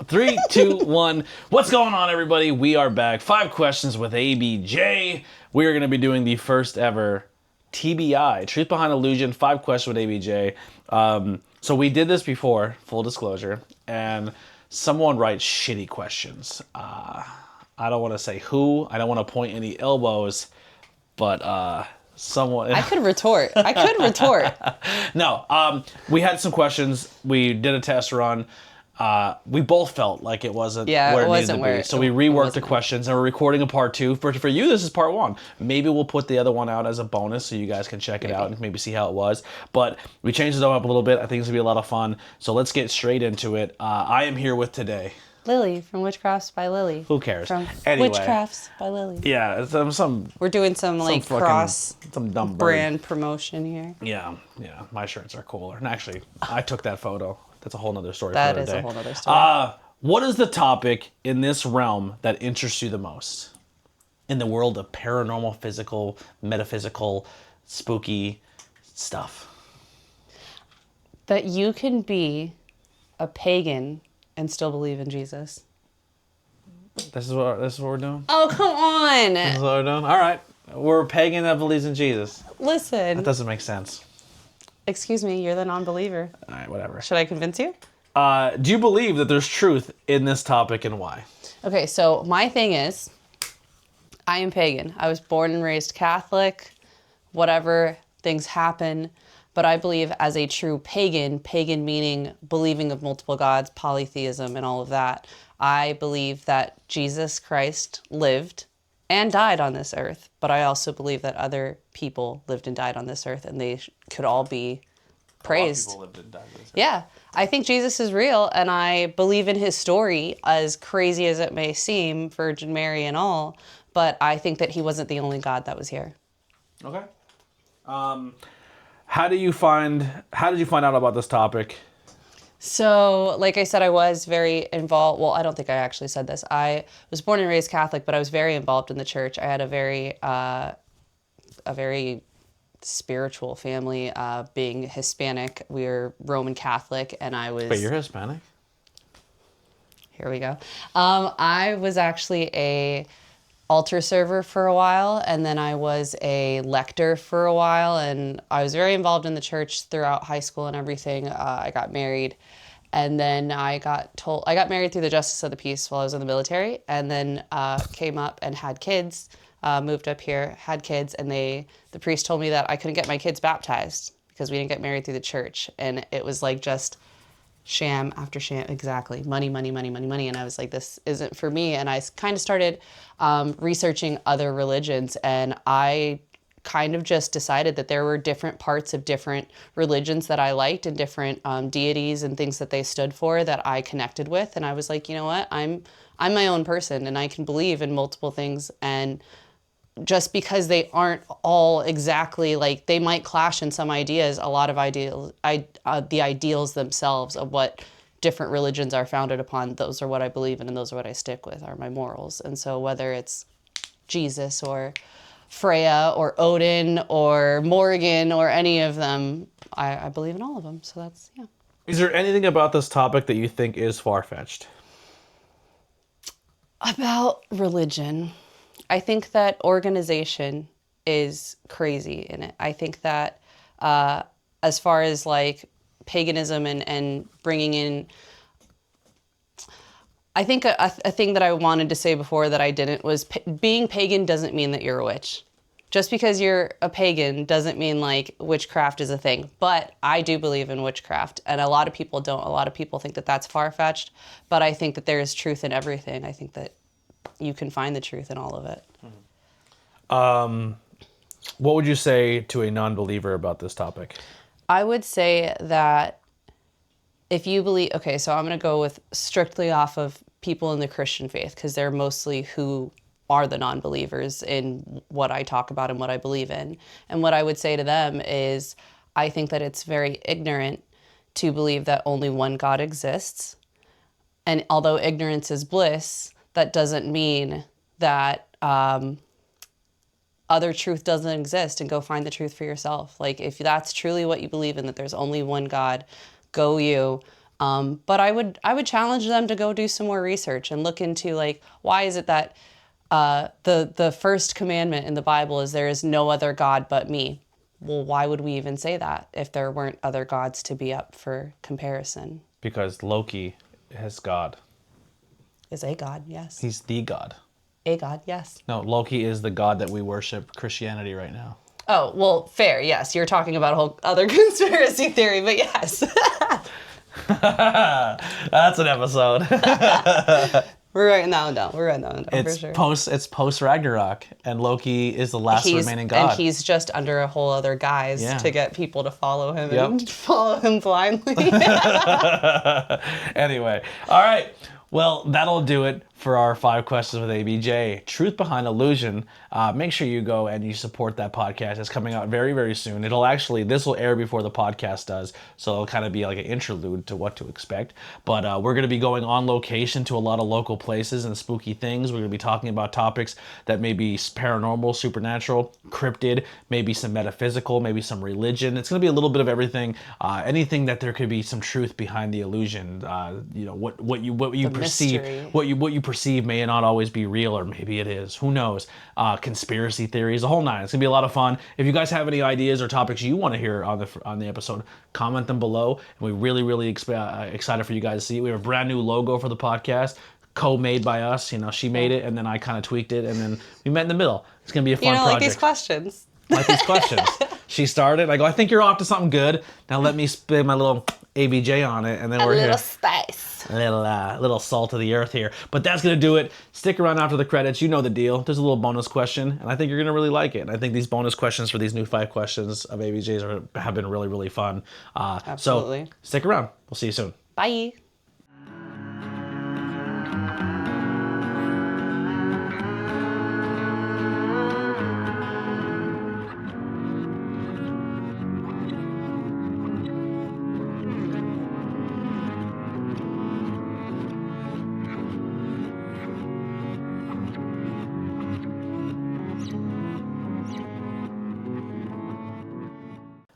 Three, two, one. What's going on, everybody? We are back. 5 questions with ABJ. We are going to be doing the first ever TBI, Truth Behind Illusion, 5 questions with ABJ. So we did this before, full disclosure, and someone writes shitty questions. I don't want to say who. I don't want to point any elbows, but someone. I could retort. No, we had some questions. We did a test run. We both felt like it wasn't where it needed to be. So we reworked the questions, and we're recording a part 2. For you, this is part 1. Maybe we'll put the other one out as a bonus so you guys can check it out and maybe see how it was. But we changed it up a little bit. I think it's going to be a lot of fun. So let's get straight into it. I am here with today Lilly from Witchcrafts by Lilly. Who cares? From Anyway. Witchcrafts by Lilly. Yeah, We're doing some some dumb brand promotion here. Yeah, my shirts are cooler. And actually, I took that photo. That's a whole nother story That for is another a day. whole nother story. What is the topic in this realm that interests you the most? In the world of paranormal, physical, metaphysical, spooky stuff. That you can be a pagan and still believe in Jesus. This is what we're doing? Oh, come on! This is what we're doing? All right. We're a pagan that believes in Jesus. Listen. That doesn't make sense. Excuse me, you're the non-believer. All right, whatever. Should I convince you? Do you believe that there's truth in this topic, and why? Okay, so my thing is, I am pagan. I was born and raised Catholic, whatever, things happen. But I believe as a true pagan meaning believing of multiple gods, polytheism, and all of that, I believe that Jesus Christ lived and died on this earth. But I also believe that other people lived and died on this earth, and they could all be praised. A lot of people lived and died on this earth. Yeah, I think Jesus is real, and I believe in his story, as crazy as it may seem, Virgin Mary and all, but I think that he wasn't the only God that was here. Okay. How did you find out about this topic? So, like I said, I was very involved. Well, I don't think I actually said this. I was born and raised Catholic, but I was very involved in the church. I had a very spiritual family. Being Hispanic, we were Roman Catholic, and I was... Wait, you're Hispanic? Here we go. I was actually a altar server for a while, and then I was a lector for a while, and I was very involved in the church throughout high school and everything. I got married, and then I got married through the Justice of the Peace while I was in the military, and then came up and had kids, moved up here, had kids, and the priest told me that I couldn't get my kids baptized because we didn't get married through the church, and it was like just sham after sham, exactly. Money. And I was like, this isn't for me. And I kind of started researching other religions. And I kind of just decided that there were different parts of different religions that I liked and different deities and things that they stood for that I connected with. And I was like, you know what? I'm my own person, and I can believe in multiple things. And just because they aren't all exactly like, they might clash in some ideas, a lot of ideals, the ideals themselves of what different religions are founded upon, those are what I believe in, and those are what I stick with, are my morals. And so whether it's Jesus or Freya or Odin or Morrigan or any of them, I believe in all of them. So that's, yeah. Is there anything about this topic that you think is far-fetched? About religion, I think that organization is crazy in it. I think that as far as like paganism and bringing in, I think a thing that I wanted to say before that I didn't was being pagan doesn't mean that you're a witch. Just because you're a pagan doesn't mean like witchcraft is a thing. But I do believe in witchcraft, and a lot of people don't. A lot of people think that that's far-fetched, but I think that there is truth in everything. I think that you can find the truth in all of it. What would you say to a non-believer about this topic? I would say that if you believe, okay, so I'm going to go with strictly off of people in the Christian faith, because they're mostly who are the non-believers in what I talk about and what I believe in. And what I would say to them is, I think that it's very ignorant to believe that only one God exists. And although ignorance is bliss, that doesn't mean that other truth doesn't exist, and go find the truth for yourself. Like, if that's truly what you believe in, that there's only one God, go you. But I would challenge them to go do some more research and look into like why is it that the first commandment in the Bible is there is no other God but me. Well, why would we even say that if there weren't other gods to be up for comparison? Because Loki is God. Is a god, yes. He's the God. A god, yes. No, Loki is the God that we worship Christianity right now. Oh, well, fair, yes. You're talking about a whole other conspiracy theory, but yes. That's an episode. We're writing that one down. We're writing that one down for sure. It's post Ragnarok, and Loki is the last remaining god. And he's just under a whole other guise to get people to follow him and follow him blindly. Anyway, all right. Well, that'll do it for our 5 questions with ABJ. Truth Behind Illusion. Make sure you go and you support that podcast. It's coming out very, very soon. This will air before the podcast does, so it'll kind of be like an interlude to what to expect. But we're going to be going on location to a lot of local places and spooky things. We're going to be talking about topics that may be paranormal, supernatural, cryptid, maybe some metaphysical, maybe some religion. It's going to be a little bit of everything. Anything that there could be some truth behind the illusion. What you perceive, mystery. what you perceive may not always be real, or maybe it is. Who knows? Conspiracy theories, the whole nine. It's gonna be a lot of fun. If you guys have any ideas or topics you want to hear on the episode, comment them below. And we're really excited for you guys to see it. We have a brand new logo for the podcast, co-made by us. She made it, and then I kind of tweaked it, and then we met in the middle. It's gonna be a fun project. Like these questions. Like these questions. She started. I go, I think you're off to something good. Now let me spin my little ABJ on it, and then we're here. A little spice. A little salt of the earth here. But that's going to do it. Stick around after the credits. You know the deal. There's a little bonus question, and I think you're going to really like it. And I think these bonus questions for these new 5 questions of ABJs have been really, really fun. Absolutely. So stick around. We'll see you soon. Bye.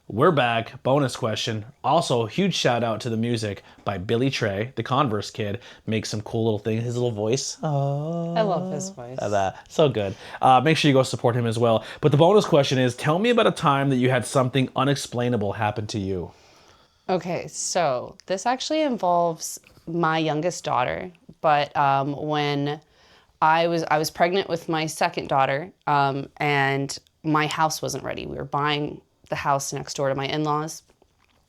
We're back. Bonus question. Also, huge shout out to the music by Billy Trey, the Converse kid. Makes some cool little things. His little voice. Oh, I love his voice. So good. Make sure you go support him as well. But the bonus question is, tell me about a time that you had something unexplainable happen to you. Okay, so this actually involves my youngest daughter. But when I was pregnant with my second daughter, and my house wasn't ready. We were buying the house next door to my in-laws.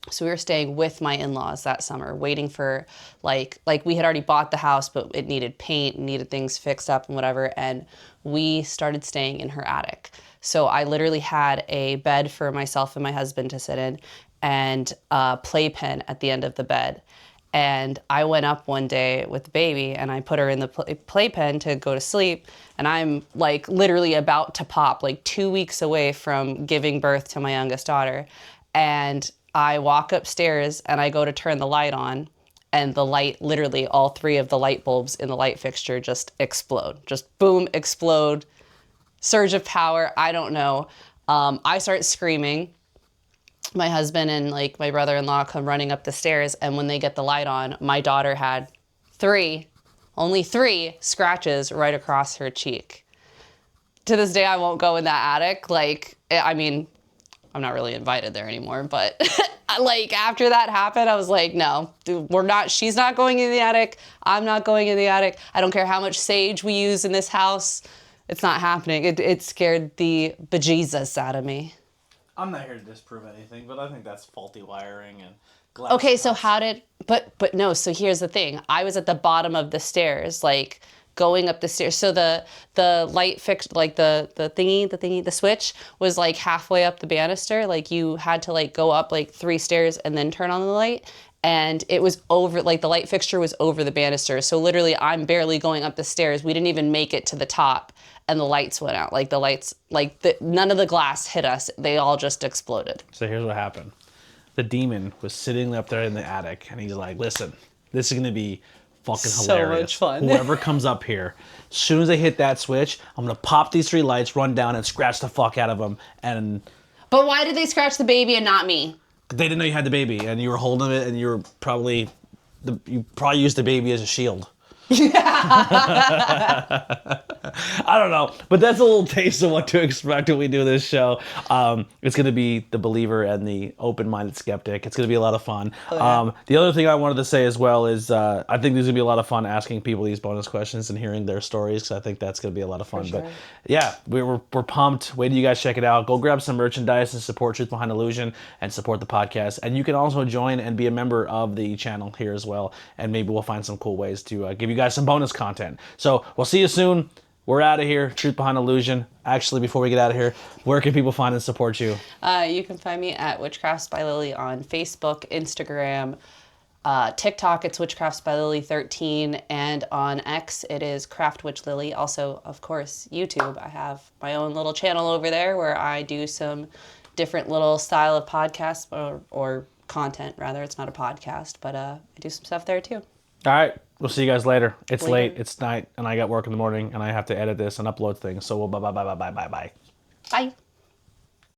So we were staying with my in-laws that summer, waiting for like we had already bought the house, but it needed paint, needed things fixed up and whatever. And we started staying in her attic. So I literally had a bed for myself and my husband to sit in and a playpen at the end of the bed. And I went up one day with the baby and I put her in the playpen to go to sleep. And I'm like literally about to pop, like 2 weeks away from giving birth to my youngest daughter. And I walk upstairs and I go to turn the light on, and the light, literally all 3 of the light bulbs in the light fixture just explode. Just boom, explode, surge of power, I don't know. I start screaming. My husband and like my brother-in-law come running up the stairs, and when they get the light on, my daughter had only three scratches right across her cheek. To this day, I won't go in that attic. I mean, I'm not really invited there anymore, but like after that happened, I was like, no, she's not going in the attic. I'm not going in the attic. I don't care how much sage we use in this house. It's not happening. It scared the bejesus out of me. I'm not here to disprove anything, but I think that's faulty wiring and glass. Okay, so but no, so here's the thing. I was at the bottom of the stairs, like going up the stairs. So the light fixed, like the thingy, the switch was like halfway up the banister. Like you had to like go up like 3 stairs and then turn on the light. And it was over, like the light fixture was over the banister. So literally I'm barely going up the stairs. We didn't even make it to the top. And the lights went out. Like the lights, none of the glass hit us. They all just exploded. So here's what happened. The demon was sitting up there in the attic, and he's like, listen, this is going to be fucking hilarious. So much fun. Whoever comes up here, as soon as they hit that switch, I'm going to pop these 3 lights, run down, and scratch the fuck out of them. But why did they scratch the baby and not me? They didn't know you had the baby, and you were holding it, and you were probably you probably used the baby as a shield. I don't know, but that's a little taste of what to expect when we do this show. It's going to be the believer and the open-minded skeptic. It's going to be a lot of fun. The other thing I wanted to say as well is I think there's going to be a lot of fun asking people these bonus questions and hearing their stories, because I think that's going to be a lot of fun. Sure. But yeah, we're pumped. Wait till you guys check it out. Go grab some merchandise and support Truth Behind Illusion and support the podcast. And you can also join and be a member of the channel here as well. And maybe we'll find some cool ways to give you guys some bonus content. So we'll see you soon. We're out of here. Truth Behind Illusion. Actually, before we get out of here, where can people find and support you? You can find me at Witchcrafts by Lilly on Facebook, Instagram, TikTok. It's Witchcrafts by Lilly 13, and on X it is Craft Witch Lilly. Also, of course, YouTube. I have my own little channel over there where I do some different little style of podcasts or content rather. It's not a podcast, but I do some stuff there too. All right. We'll see you guys later. It's late. It's night, and I got work in the morning, and I have to edit this and upload things. So we'll bye. Bye.